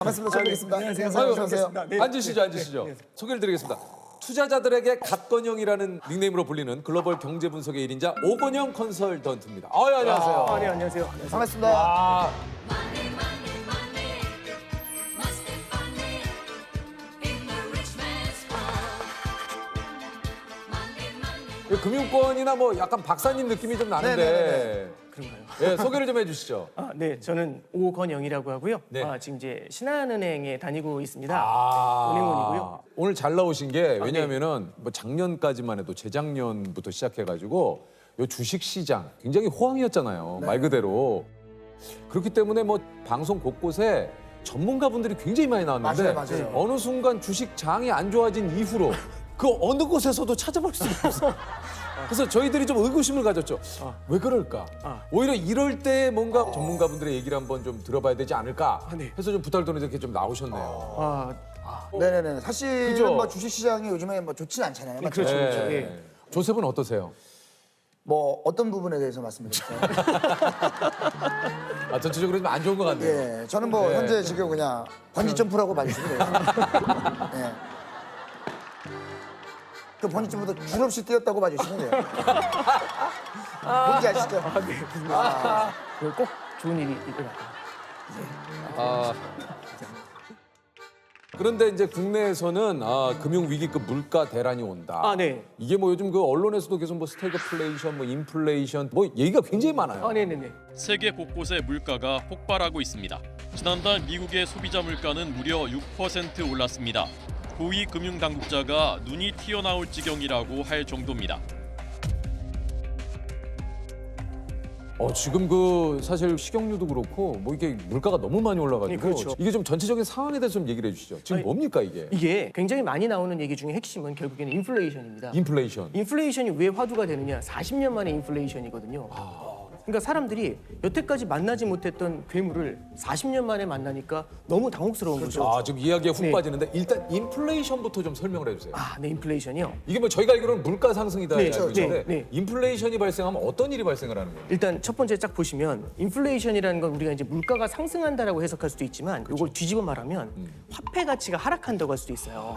반갑습니다. 소개드리겠습니다. 안녕하세요. 네. 앉으시죠. 소개를 드리겠습니다. 투자자들에게 갓건영이라는 닉네임으로 불리는 글로벌 경제 분석의 1인자 오건영 컨설턴트입니다. 안녕하세요. 네, 안녕하세요. 반갑습니다. 아, 금융권이나 뭐 약간 박사님 느낌이 좀 나는데 그런가요? 예, 소개를 좀 해주시죠. 네, 저는 오건영이라고 하고요. 네. 지금 이제 신한은행에 다니고 있습니다. 아, 은행원이고요. 오늘 잘 나오신 게 왜냐하면은 뭐 작년까지만 해도 재작년부터 시작해가지고 요 주식 시장 굉장히 호황이었잖아요. 말 그대로. 그렇기 때문에 뭐 방송 곳곳에 전문가분들이 굉장히 많이 나왔는데 맞아요. 어느 순간 주식 장이 안 좋아진 이후로 그 어느 곳에서도 찾아볼 수가 없어요. 그래서 저희들이 좀 의구심을 가졌죠. 왜 그럴까? 오히려 이럴 때 뭔가 전문가분들의 얘기를 한번 좀 들어봐야 되지 않을까? 네. 해서 좀 부탁을 드렸는데 이렇게 좀 나오셨네요. 네네네. 사실은 그죠? 뭐 주식시장이 요즘에 뭐 좋지는 않잖아요. 맞죠? 그렇죠. 네. 예. 조셉은 어떠세요? 뭐 어떤 부분에 대해서 말씀드릴까요? 전체적으로 좀 안 좋은 것 같네요. 예, 저는 뭐 네. 현재 지금 그냥 번지 점프라고 봐주시면 돼요. 예. 그 번지 점프도 줄 없이 뛰었다고 봐주시면 돼요. 뭔지 아시죠? 꼭 좋은 일이 일어날 거예요. 그런데 이제 국내에서는 금융 위기급 물가 대란이 온다. 네. 이게 뭐 요즘 그 언론에서도 계속 뭐 스태그플레이션, 뭐 인플레이션, 뭐 얘기가 굉장히 많아요. 네네네. 세계 곳곳에 물가가 폭발하고 있습니다. 지난달 미국의 소비자 물가는 무려 6% 올랐습니다. 고위 금융 당국자가 눈이 튀어나올 지경이라고 할 정도입니다. 지금 그 사실 식용유도 그렇고 뭐 이게 물가가 너무 많이 올라가지고 네, 그렇죠. 이게 좀 전체적인 상황에 대해서 좀 얘기를 해주시죠. 지금 아니, 뭡니까 이게? 이게 굉장히 많이 나오는 얘기 중에 핵심은 결국에는 인플레이션입니다. 인플레이션. 인플레이션이 왜 화두가 되느냐? 40년 만에 인플레이션이거든요. 그러니까 사람들이 여태까지 만나지 못했던 괴물을 40년 만에 만나니까 너무 당혹스러운 거죠. 지금 이야기에 훅 네. 빠지는데 일단 인플레이션부터 좀 설명을 해주세요. 네, 인플레이션이요. 이게 뭐 저희가 알기로는 물가 상승이다 네, 알고 있는데 네. 인플레이션이 발생하면 어떤 일이 발생을 하는 거예요? 일단 첫 번째 쫙 보시면 인플레이션이라는 건 우리가 이제 물가가 상승한다라고 해석할 수도 있지만 이걸 뒤집어 말하면 화폐 가치가 하락한다고 할 수도 있어요.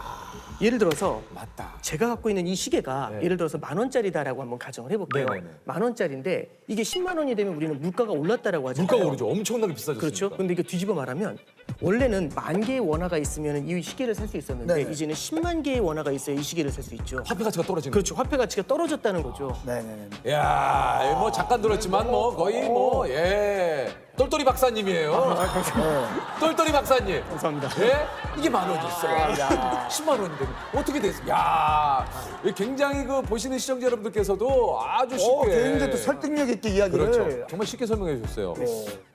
예를 들어서 맞다. 제가 갖고 있는 이 시계가 네. 예를 들어서 10,000원짜리다라고 한번 가정을 해볼게요. 네네네. 10,000원짜리인데 이게 10만 원이 되면 우리는 물가가 올랐다라고 하잖아요. 물가가 오르죠. 엄청나게 비싸졌으니까. 그렇죠. 근데 이거 뒤집어 말하면 원래는 10,000개의 원화가 있으면 이 시계를 살 수 있었는데 네네. 이제는 10만 개의 원화가 있어야 이 시계를 살 수 있죠. 화폐 가치가 떨어지는 그렇죠. 화폐 가치가 떨어졌다는 거죠. 네네네. 거예요. 야, 뭐 잠깐 들었지만 뭐 거의 뭐 똘똘이 박사님이에요. 똘똘이 박사님. 감사합니다. 예? 이게 10,000원이 있어요. 10만 원이 되면 어떻게 됐어? 야, 굉장히 그 보시는 시청자 여러분들께서도 아주 쉽게 굉장히 또 설득력 있게 이야기를. 그렇죠. 정말 쉽게 설명해 주셨어요.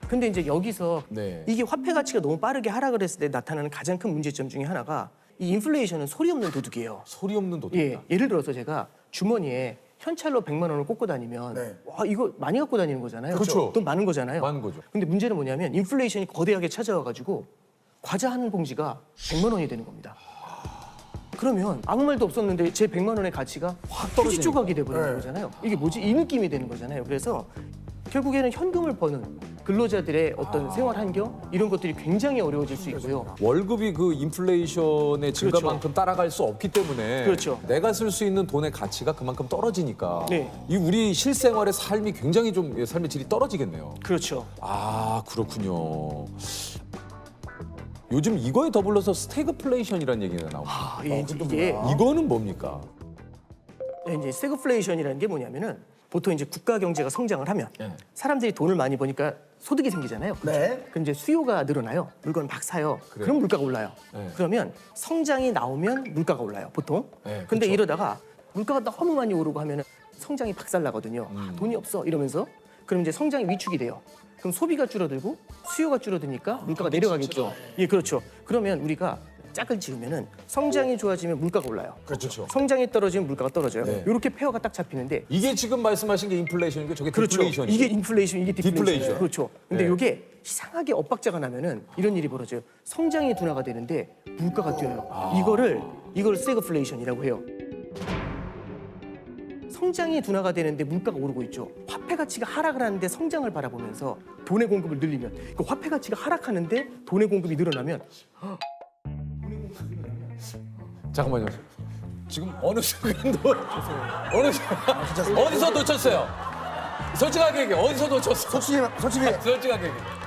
근데 이제 여기서 네. 이게 화폐 가치가 너무 빠르게 하락을 했을 때 나타나는 가장 큰 문제점 중에 하나가 이 인플레이션은 소리 없는 도둑이에요. 소리 없는 도둑이다. 예를 들어서 제가 주머니에 현찰로 100만 원을 꽂고 다니면 네. 와 이거 많이 갖고 다니는 거잖아요. 그렇죠. 돈 많은 거잖아요. 많은 거죠. 근데 문제는 뭐냐면 인플레이션이 거대하게 찾아와 가지고 과자 한 봉지가 100만 원이 되는 겁니다. 그러면 아무 말도 없었는데 제 100만 원의 가치가 확 휴지 조각이 돼 버리는 거잖아요. 이게 뭐지? 이 느낌이 되는 거잖아요. 그래서 결국에는 현금을 버는 근로자들의 어떤 생활 환경 이런 것들이 굉장히 어려워질 수 있고요. 월급이 그 인플레이션의 증가만큼 따라갈 수 없기 때문에 그렇죠. 내가 쓸 수 있는 돈의 가치가 그만큼 떨어지니까 네. 이 우리 실생활의 삶이 굉장히 좀 삶의 질이 떨어지겠네요. 그렇죠. 그렇군요. 요즘 이거에 더불어서 스태그플레이션이라는 얘기가 나옵니다. 이게 이거는 뭡니까? 이제 스태그플레이션이라는 게 뭐냐면은 보통 이제 국가 경제가 성장을 하면 네. 사람들이 돈을 많이 버니까 소득이 생기잖아요. 네. 그럼 이제 수요가 늘어나요. 물건을 막 사요. 그럼 물가가 올라요. 네. 그러면 성장이 나오면 물가가 올라요. 보통. 네, 근데 그렇죠. 이러다가 물가가 너무 많이 오르고 하면 성장이 박살나거든요. 돈이 없어 이러면서 그럼 이제 성장이 위축이 돼요. 그럼 소비가 줄어들고 수요가 줄어드니까 물가가 내려가겠죠. 예, 그렇죠. 그러면 우리가 짝을 지으면은 성장이 좋아지면 물가가 올라요. 그렇죠. 성장이 떨어지면 물가가 떨어져요. 네. 이렇게 페어가 딱 잡히는데 이게 지금 말씀하신 게 인플레이션이고 저게 그렇죠. 디플레이션이죠. 이게 인플레이션, 이게 디플레이션. 디플레이션. 그렇죠. 근데 네. 이게 이상하게 엇박자가 나면은 이런 일이 벌어져요. 성장이 둔화가 되는데 물가가 뛰어요. 이거를 스태그플레이션이라고 해요. 성장이 둔화가 되는데 물가가 오르고 있죠. 화폐 가치가 하락을 하는데 성장을 바라보면서 돈의 공급을 늘리면 그 화폐 가치가 하락하는데 돈의 공급이 늘어나면 잠깐만요. 지금 어느 순간도 어디서 놓쳤어요? 솔직하게 얘기해. 어디서 놓쳤어? 솔직히 솔직하게 얘기해.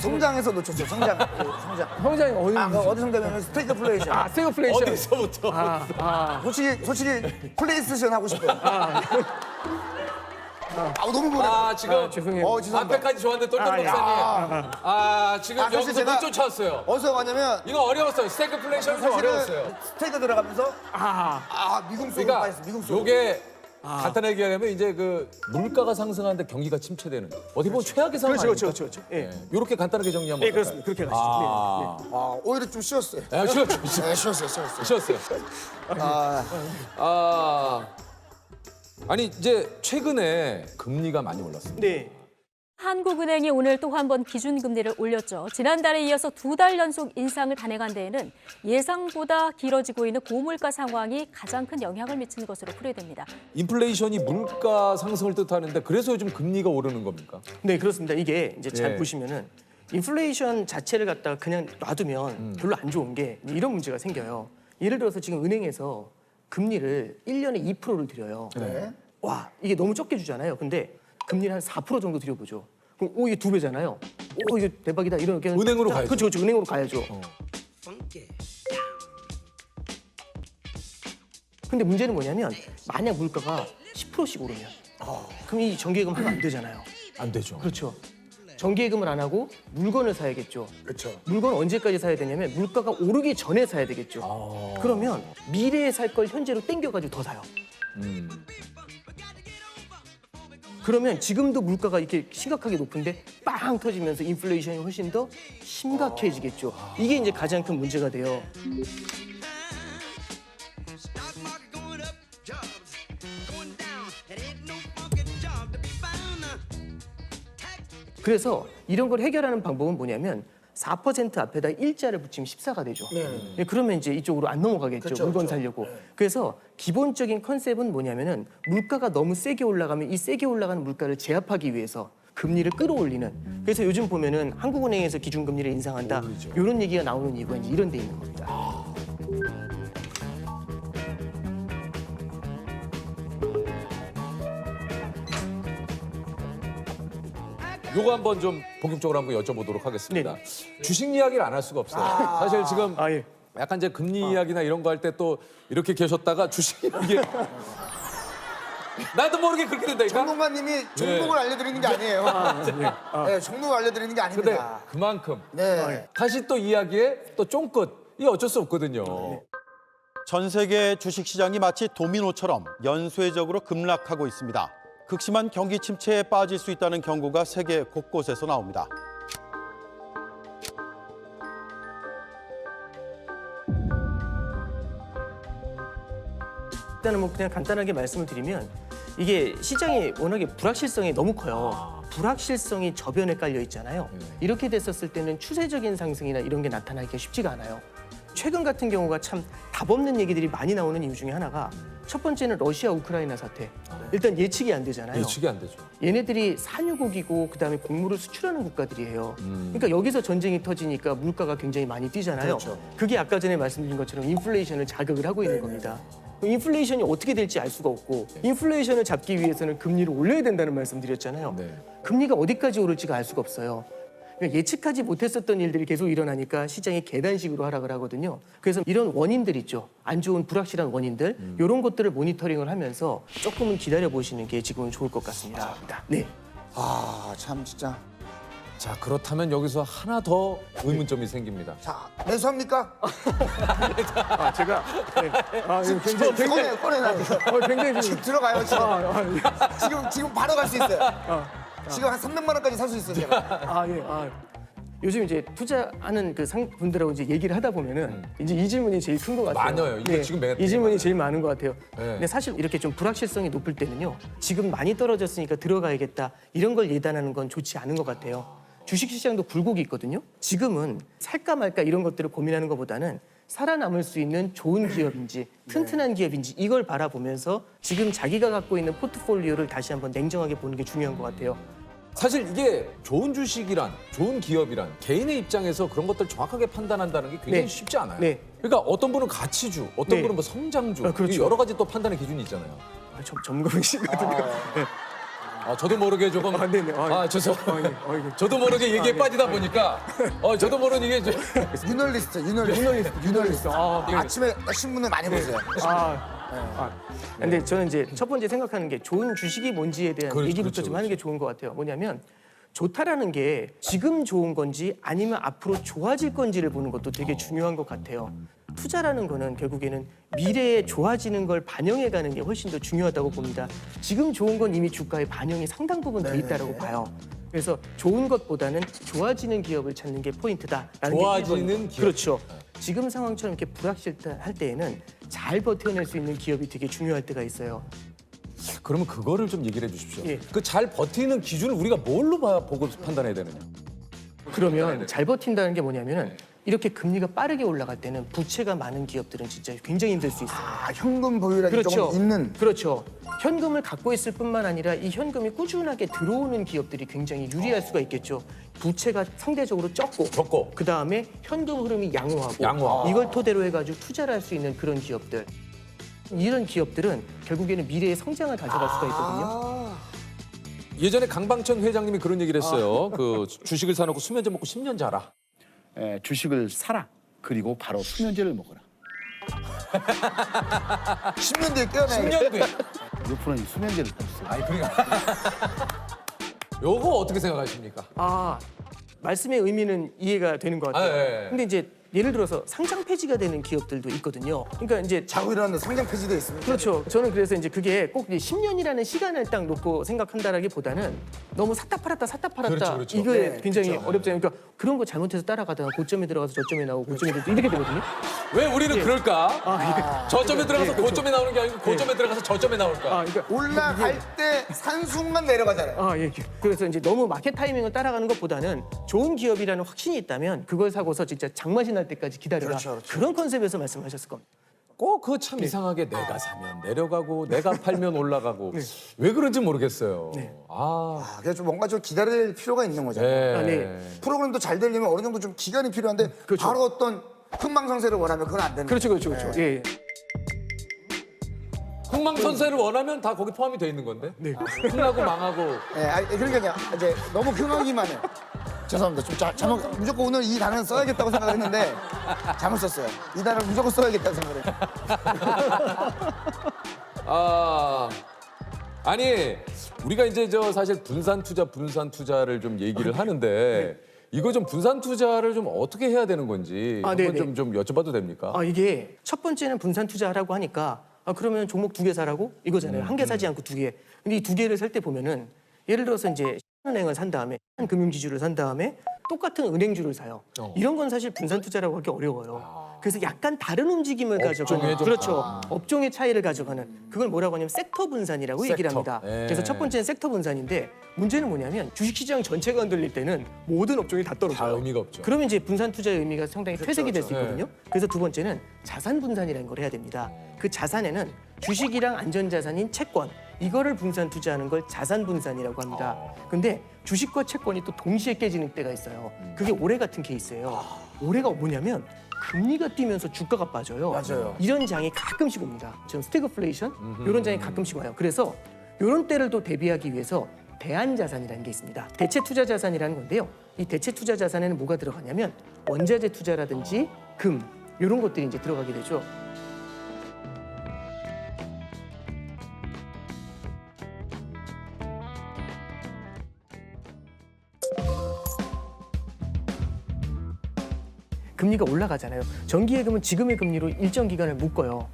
성장에서 놓쳤어요. 성장. 성장. 성장이 어디 어디 성장이면 스태그플레이션. 스태그플레이션. 어디서부터? 솔직히 플레이스테이션 하고 싶어요. 너무 보내. 지금 죄송해요. 죄송합니다. 앞에까지 좋았는데 똘똘 목사님. 지금 사실 여기서 제가- 못 쫓아왔어요. 어디서 가냐면 이거 어려웠어요. 스태그플레이션이 좀 어려웠어요. 스테이크 들어가면서 미궁 속으로 그러니까 빠졌어. 미궁 속으로. 요게 간단하게 얘기하면 이제 그 물가가 상승하는데 경기가 침체되는 어떻게 보면 최악의 상황 그렇죠, 아닙니까? 그렇죠. 예. 이렇게 간단하게 정리하면 예, 그렇습니다. 그렇게 가시죠. 오히려 좀 쉬웠어요. 쉬었죠. 네, 쉬었어요. 쉬었어요. 아니 이제 최근에 금리가 많이 올랐습니다. 네. 한국은행이 오늘 또 한 번 기준금리를 올렸죠. 지난달에 이어서 2달 연속 인상을 단행한 데에는 예상보다 길어지고 있는 고물가 상황이 가장 큰 영향을 미치는 것으로 풀이됩니다. 인플레이션이 물가 상승을 뜻하는데 그래서 요즘 금리가 오르는 겁니까? 네, 그렇습니다. 이게 이제 잘 예. 보시면은 인플레이션 자체를 갖다가 그냥 놔두면 별로 안 좋은 게 이런 문제가 생겨요. 예를 들어서 지금 은행에서 금리를 1년에 2%를 드려요. 네. 와, 이게 너무 적게 주잖아요. 근데 금리를 한 4% 정도 드려보죠. 그럼 이게 2배잖아요. 이게 대박이다. 이렇게 은행으로 가야죠. 그렇죠. 은행으로 가야죠. 근데 문제는 뭐냐면 만약 물가가 10%씩 오르면 그럼 이 정기예금 하면 안 되잖아요. 안 되죠. 그렇죠. 정기예금을 안 하고 물건을 사야겠죠. 그렇죠. 물건 언제까지 사야 되냐면 물가가 오르기 전에 사야 되겠죠. 그러면 미래에 살 걸 현재로 땡겨가지고 더 사요. 그러면 지금도 물가가 이렇게 심각하게 높은데 빵 터지면서 인플레이션이 훨씬 더 심각해지겠죠. 이게 이제 가장 큰 문제가 돼요. 그래서 이런 걸 해결하는 방법은 뭐냐면 4% 앞에다 일자를 붙이면 14가 되죠. 네, 그러면 이제 이쪽으로 안 넘어가겠죠. 그렇죠, 물건 그렇죠. 사려고. 그래서 기본적인 컨셉은 뭐냐면은 물가가 너무 세게 올라가면 이 세게 올라가는 물가를 제압하기 위해서 금리를 끌어올리는. 그래서 요즘 보면은 한국은행에서 기준금리를 인상한다. 이런 얘기가 나오는 이유가 이제 이런 데 있는 겁니다. 요거 한번 좀 본격적으로 한번 여쭤보도록 하겠습니다. 주식 이야기를 안 할 수가 없어요. 사실 지금 예. 약간 이제 금리 이야기나 이런 거 할 때 또 이렇게 계셨다가 주식 이야기 나도 모르게 그렇게 된다니까. 전문가님이 종목을 알려드리는 게 아니에요. 네, 종목을 알려드리는 게 근데 아닙니다. 그만큼 네. 다시 또 이야기에 또 쫑긋 이게 어쩔 수 없거든요. 전 세계 주식시장이 마치 도미노처럼 연쇄적으로 급락하고 있습니다. 극심한 경기 침체에 빠질 수 있다는 경고가 세계 곳곳에서 나옵니다. 일단은 뭐 그냥 간단하게 말씀을 드리면 이게 시장이 워낙에 불확실성이 너무 커요. 불확실성이 저변에 깔려 있잖아요. 이렇게 됐었을 때는 추세적인 상승이나 이런 게 나타나기가 쉽지가 않아요. 최근 같은 경우가 참 답 없는 얘기들이 많이 나오는 이유 중에 하나가 첫 번째는 러시아 우크라이나 사태. 일단 예측이 안 되잖아요. 예측이 안 되죠. 얘네들이 산유국이고 그다음에 곡물을 수출하는 국가들이에요. 그러니까 여기서 전쟁이 터지니까 물가가 굉장히 많이 뛰잖아요. 그렇죠. 그게 아까 전에 말씀드린 것처럼 인플레이션을 자극을 하고 있는 겁니다. 인플레이션이 어떻게 될지 알 수가 없고 인플레이션을 잡기 위해서는 금리를 올려야 된다는 말씀드렸잖아요. 네. 금리가 어디까지 오를지가 알 수가 없어요. 그러니까 예측하지 못했었던 일들이 계속 일어나니까 시장이 계단식으로 하락을 하거든요. 그래서 이런 원인들 있죠. 안 좋은 불확실한 원인들 이런 것들을 모니터링을 하면서 조금은 기다려 보시는 게 지금은 좋을 것 같습니다. 네. 참 진짜. 자 그렇다면 여기서 하나 더 의문점이 생깁니다. 자, 매수합니까? 제가 굉장히 꺼내. 굉장히 지금 들어가요, 지금. 지금 바로 갈 수 있어요. 지금 한 300만 원까지 살 수 있어요, 제가. 요즘 이제 투자하는 그 분들하고 이제 얘기를 하다 보면은 이제 이 질문이 제일 큰 것 같아요. 많아요. 이거 지금 이 질문이 제일 많은 것 같아요. 네. 근데 사실 이렇게 좀 불확실성이 높을 때는요. 지금 많이 떨어졌으니까 들어가야겠다 이런 걸 예단하는 건 좋지 않은 것 같아요. 주식시장도 굴곡이 있거든요. 지금은 살까 말까 이런 것들을 고민하는 것보다는 살아남을 수 있는 좋은 기업인지 튼튼한 기업인지 이걸 바라보면서 지금 자기가 갖고 있는 포트폴리오를 다시 한번 냉정하게 보는 게 중요한 것 같아요. 사실 이게 좋은 주식이란, 좋은 기업이란 개인의 입장에서 그런 것들을 정확하게 판단한다는 게 굉장히 네. 쉽지 않아요. 네. 그러니까 어떤 분은 가치주, 어떤 네. 분은 뭐 성장주, 그렇죠. 여러 가지 또 판단의 기준이 있잖아요. 전문가이시거든요. 네. 저도 모르게 조금 네네. 죄송. 예. 저도 모르게 얘기에 빠지다 보니까 저도 모르는 이게 유널리스트. 네. 아침에 신문을 많이 보세요. 근데 저는 이제 첫 번째 생각하는 게 좋은 주식이 뭔지에 대한 얘기부터 그렇죠, 좀 하는 게 좋은 것 같아요. 뭐냐면 좋다라는 게 지금 좋은 건지 아니면 앞으로 좋아질 건지를 보는 것도 되게 중요한 것 같아요. 투자라는 거는 결국에는 미래에 좋아지는 걸 반영해가는 게 훨씬 더 중요하다고 봅니다. 지금 좋은 건 이미 주가에 반영이 상당 부분 돼 있다고 봐요. 그래서 좋은 것보다는 좋아지는 기업을 찾는 게 포인트다라는 좋아지는 게 1번. 기업. 그렇죠. 지금 상황처럼 이렇게 불확실할 때에는 잘 버텨낼 수 있는 기업이 되게 중요할 때가 있어요. 그러면 그거를 좀 얘기를 해주십시오. 예. 그 잘 버티는 기준을 우리가 뭘로 보고 판단해야 되느냐? 그러면 잘 버틴다는 게 뭐냐면은 이렇게 금리가 빠르게 올라갈 때는 부채가 많은 기업들은 진짜 굉장히 힘들 수 있어요. 현금 보유량이 그렇죠. 조금 있는. 그렇죠. 현금을 갖고 있을 뿐만 아니라 이 현금이 꾸준하게 들어오는 기업들이 굉장히 유리할 수가 있겠죠. 부채가 상대적으로 적고 그 다음에 현금 흐름이 양호하고 이걸 토대로 해가지고 투자를 할 수 있는 그런 기업들. 이런 기업들은 결국에는 미래의 성장을 가져갈 수가 있거든요. 예전에 강방천 회장님이 그런 얘기를 했어요. 그 주식을 사놓고 수면제 먹고 10년 자라. 주식을 사라. 그리고 바로 수면제를 먹어라. 10년 뒤에 깨어나야 10년 뒤에. 루프는 수면제를 탔어요. 아니 그러니까. 요거 어떻게 생각하십니까? 말씀의 의미는 이해가 되는 것 같아요. 예. 근데 이제 예를 들어서 상장 폐지가 되는 기업들도 있거든요. 그러니까 이제 자고 일어났는데 상장 폐지돼 있습니다. 그렇죠. 저는 그래서 이제 그게 꼭 10년이라는 시간을 딱 놓고 생각한다라기보다는 너무 샀다 팔았다 그렇죠. 이거에 네, 굉장히 어렵잖아요. 그러니까 그런 거 잘못해서 따라가다가 고점에 들어가서 저점에 나오고 고점에 들어가서 이렇게 되거든요. 왜 우리는 그럴까? 저점에 들어가서 고점에 나오는 게 아니고 고점에 들어가서 저점에 나올까? 그러니까 올라갈 때 산 순간 내려가잖아요. 예. 그래서 이제 너무 마켓 타이밍을 따라가는 것보다는 좋은 기업이라는 확신이 있다면 그걸 사고서 진짜 장맛이 날 때까지 기다려라. 그렇죠. 그런 컨셉에서 말씀하셨을 겁니다. 꼭 그거 참 이상하게 내가 사면 내려가고 내가 팔면 올라가고 왜 그런지 모르겠어요. 그래서 좀 뭔가 좀 기다릴 필요가 있는 거잖아요. 네. 프로그램도 잘 되려면 어느 정도 좀 기간이 필요한데 바로 어떤 흥망성쇠를 원하면 그건 안 되는 거죠. 그렇죠. 예. 흥망선쇠를 원하면 다 거기 포함이 돼 있는 건데. 흥하고 망하고. 그러니까 이제 너무 흥하기만 해. 죄송합니다. 좀 잘못 무조건 오늘 이 단어는 써야겠다고 생각했는데 잘못 썼어요. 이 단어를 무조건 써야겠다고 생각을 했어요. 아니 우리가 이제 사실 분산 투자를 좀 얘기를 하는데 이거 좀 분산 투자를 좀 어떻게 해야 되는 건지 한번 좀 여쭤봐도 됩니까? 이게 첫 번째는 분산 투자라고 하니까 그러면 종목 2개 사라고 이거잖아요. 한 개 사지 않고 2개. 근데 이 2개를 살 때 보면은 예를 들어서 이제 은행을 산 다음에 금융지주를 산 다음에 똑같은 은행주를 사요. 이런 건 사실 분산 투자라고 하기 어려워요. 그래서 약간 다른 움직임을 가져가는 그렇죠. 업종의 차이를 가져가는 그걸 뭐라고 하냐면 섹터 분산이라고 얘기를 합니다. 그래서 첫 번째는 섹터 분산인데 문제는 뭐냐면 주식시장 전체가 흔들릴 때는 모든 업종이 다 떨어져요. 다 의미가 없죠. 그러면 이제 분산 투자의 의미가 상당히 퇴색이 될 수 있거든요. 그래서 두 번째는 자산 분산이라는 걸 해야 됩니다. 그 자산에는 주식이랑 안전자산인 채권 이거를 분산 투자하는 걸 자산 분산이라고 합니다. 근데 주식과 채권이 또 동시에 깨지는 때가 있어요. 그게 올해 같은 케이스예요. 올해가 뭐냐면 금리가 뛰면서 주가가 빠져요. 맞아요. 이런 장이 가끔씩 옵니다. 지금 스태그플레이션 이런 장이 가끔씩 와요. 그래서 이런 때를 또 대비하기 위해서 대안자산이라는 게 있습니다. 대체 투자 자산이라는 건데요. 이 대체 투자 자산에는 뭐가 들어가냐면 원자재 투자라든지 금 이런 것들이 이제 들어가게 되죠. 금리가 올라가잖아요. 정기예금은 지금의 금리로 일정 기간을 묶어요.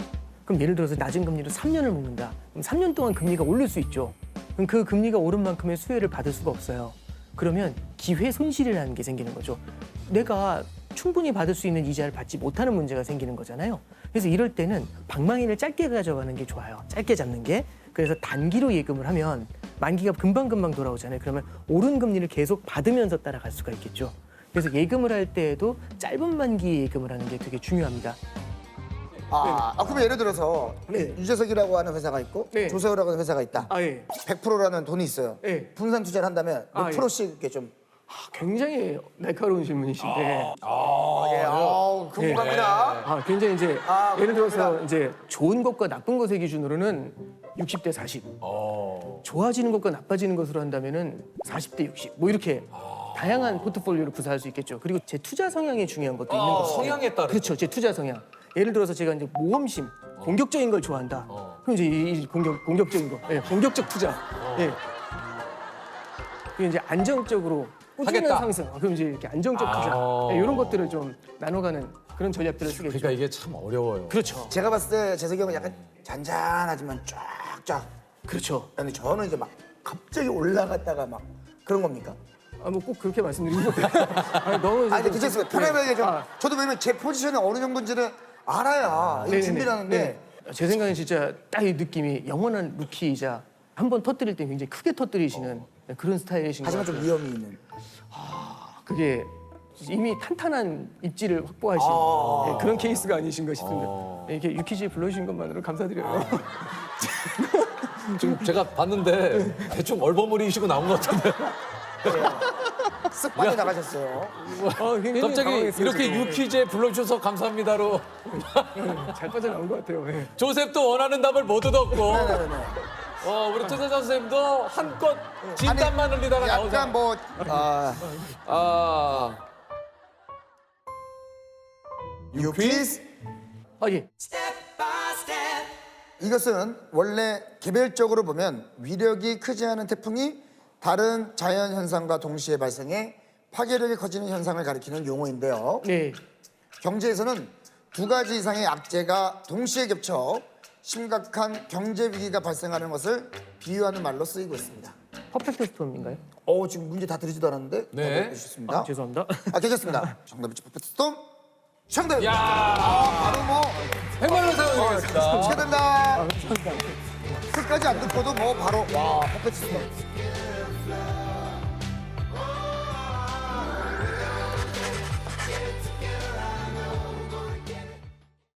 그럼 예를 들어서 낮은 금리로 3년을 묶는다. 그럼 3년 동안 금리가 오를 수 있죠. 그럼 그 금리가 오른 만큼의 수혜를 받을 수가 없어요. 그러면 기회 손실이라는 게 생기는 거죠. 내가 충분히 받을 수 있는 이자를 받지 못하는 문제가 생기는 거잖아요. 그래서 이럴 때는 방망이를 짧게 가져가는 게 좋아요. 짧게 잡는 게. 그래서 단기로 예금을 하면 만기가 금방금방 돌아오잖아요. 그러면 오른 금리를 계속 받으면서 따라갈 수가 있겠죠. 그래서 예금을 할 때에도 짧은 만기 예금을 하는 게 되게 중요합니다. 그럼 예를 들어서 네. 유재석이라고 하는 회사가 있고 네. 조세호라고 하는 회사가 있다. 아, 예. 100%라는 돈이 있어요. 네. 분산 투자를 한다면 몇 아, 예. 프로씩 이렇게 좀. 굉장히 날카로운 질문이신데. 궁금합니다. 굉장히 이제 예를 들어서 궁금합니다. 이제 좋은 것과 나쁜 것의 기준으로는 60대 40. 좋아지는 것과 나빠지는 것으로 한다면은 40대 60. 뭐 이렇게 다양한 포트폴리오를 구사할 수 있겠죠. 그리고 제 투자 성향이 중요한 것도 있는 거죠. 성향에 따라. 그렇죠. 제 투자 성향. 예를 들어서 제가 이제 모험심, 공격적인 걸 좋아한다. 그럼 이제 이 공격적인 거, 공격적 투자. 예. 그리고 이제 안정적으로 꾸준한 하겠다. 상승. 그럼 이제 이렇게 안정적 투자. 이런 것들을 좀 나눠가는 그런 전략들을 쓰겠죠. 그러니까 이게 참 어려워요. 그렇죠. 제가 봤을 때 재석이 형은 약간 잔잔하지만 쫙쫙. 그렇죠. 근데 저는 이제 막 갑자기 올라갔다가 막 그런 겁니까? 뭐 꼭 그렇게 말씀드리는 것도 아니, 너무 아니, 괜찮습니다. 편안하게 좀. 아. 저도 왜냐면 제 포지션이 어느 정도인지를 알아야 네네네. 준비를 하는데. 네. 제 생각엔 진짜 딱 이 느낌이 영원한 루키이자 한 번 터뜨릴 때 굉장히 크게 터뜨리시는 그런 스타일이신 것 하지만 같아요. 좀 위험이 있는. 그게 이미 탄탄한 입지를 확보하신 네, 그런 케이스가 아니신가 싶은데 네, 이렇게 유키즈 불러주신 것만으로 감사드려요. 지금 제가 봤는데 대충 얼버무리시고 나온 것 같은데. 쓱 빠져나가셨어요. 굉장히 갑자기 당황했어요, 이렇게 지금. 유퀴즈에 불러주셔서 감사합니다로 잘 빠져나온 것 같아요. 네. 조셉도 원하는 답을 못 얻었고 네네네. 우리 투자자 선생님도 한껏 진단만 흘리다가 나오잖아. 약간 뭐 유퀴즈 예. 이것은 원래 개별적으로 보면 위력이 크지 않은 태풍이 다른 자연 현상과 동시에 발생해 파괴력이 커지는 현상을 가리키는 용어인데요. 네. 경제에서는 두 가지 이상의 악재가 동시에 겹쳐 심각한 경제 위기가 발생하는 것을 비유하는 말로 쓰이고 있습니다. 퍼펙트 스톰인가요? 지금 문제 다 드리지도 않았는데 네. 해주셨습니다. 죄송합니다. 괜찮습니다. 정답이 퍼펙트 스톰 정답. 야, 바로 뭐 100만 원 사용하겠습니다. 축하드립니다. 끝까지 안 듣고도 뭐 바로 와 퍼펙트 스톰.